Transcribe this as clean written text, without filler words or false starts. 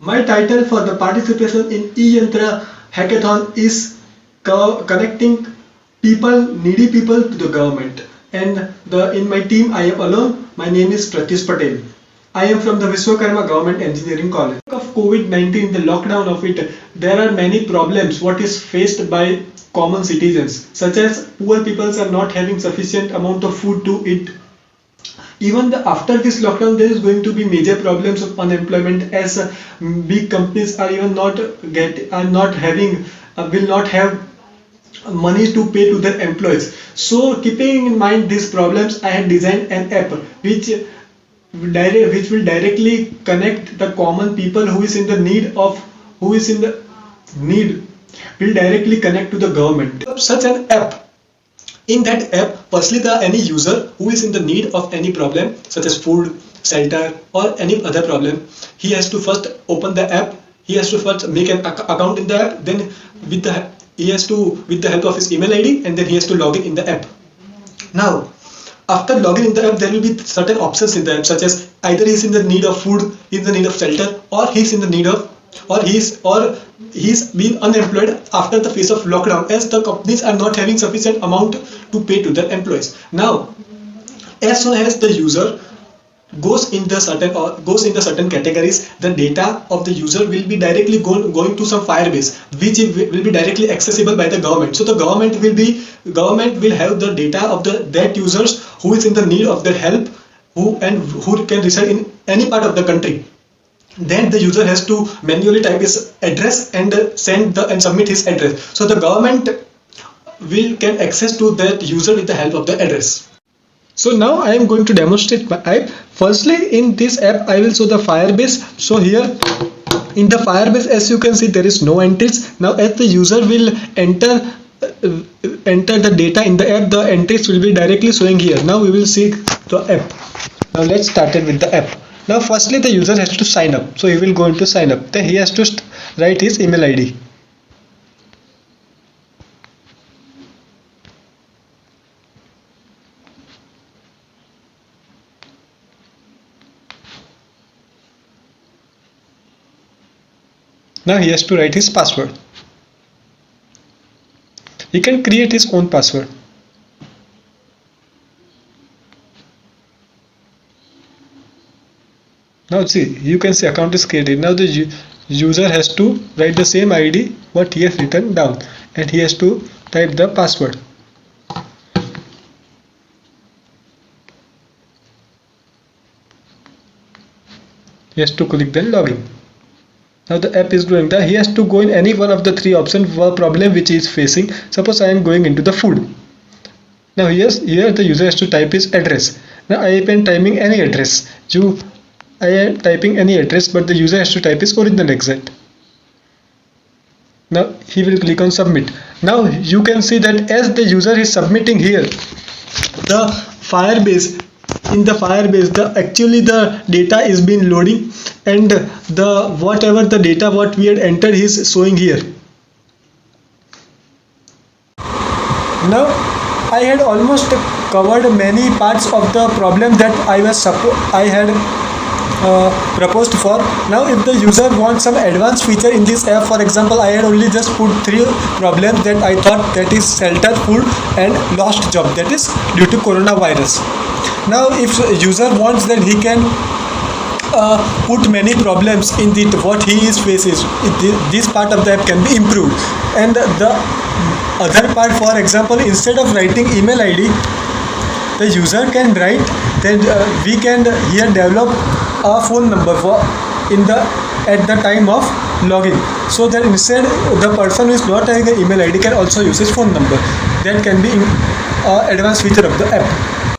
My title for the participation in eYantra hackathon is connecting needy people to the government. And in my team I am alone. My name is Pratyush Patel. I am from the Vishwakarma Government Engineering College. Of COVID-19, the lockdown of it, there are many problems what is faced by common citizens, such as poor people are not having sufficient amount of food to eat. Even after this lockdown, there is going to be major problems of unemployment, as big companies are even not having will not have money to pay to their employees. So keeping in mind these problems, I had designed an app which will directly connect the common people who is in the need will directly connect to the government. Such an app. In that app, firstly, any user who is in the need of any problem, such as food, shelter, or any other problem, he has to first open the app. He has to first make an account in the app. Then, with the help of his email ID, and then he has to log in the app. Now, after logging in the app, there will be certain options in the app, such as either he is in the need of food, he is in the need of shelter, or he is in the need of, or he's been unemployed after the phase of lockdown, as the companies are not having sufficient amount to pay to their employees. Now, as soon as the user goes in the certain categories, the data of the user will be directly going to some Firebase, which will be directly accessible by the government. So the government will have the data of that users who is in the need of their help, who can reside in any part of the country. Then the user has to manually type his address and submit his address. So the government can access to that user with the help of the address. So now I am going to demonstrate my app. Firstly, in this app I will show the Firebase. So here in the Firebase, as you can see, there is no entries. Now as the user will enter the data in the app, the entries will be directly showing here. Now we will see the app. Now let's start it with the app. Now firstly, the user has to sign up. So he will go into sign up. Then he has to write his email ID. Now he has to write his password. He can create his own password. Now see, you can see account is created. Now the user has to write the same ID what he has written down, and he has to type the password. He has to click the login. Now the app is doing that. He has to go in any one of the three options for problem which he is facing. Suppose I am going into the food. Now here the user has to type his address. Now I am typing any address. I am typing any address, but the user has to type his original exact. Now he will click on submit. Now you can see that as the user is submitting here, in the Firebase, actually the data is being loading, and whatever the data what we had entered is showing here. Now I had almost covered many parts of the problem that I had proposed for. Now if the user wants some advanced feature in this app, for example, I had only just put three problems that I thought, that is shelter, food, and lost job, that is due to coronavirus. Now if user wants, then he can put many problems in what he is faces. This part of the app can be improved, and the other part, for example, instead of writing email ID, the user can write, then we can here develop a phone number at the time of login, so that instead the person who is not having an email ID can also use his phone number. That can be an advanced feature of the app.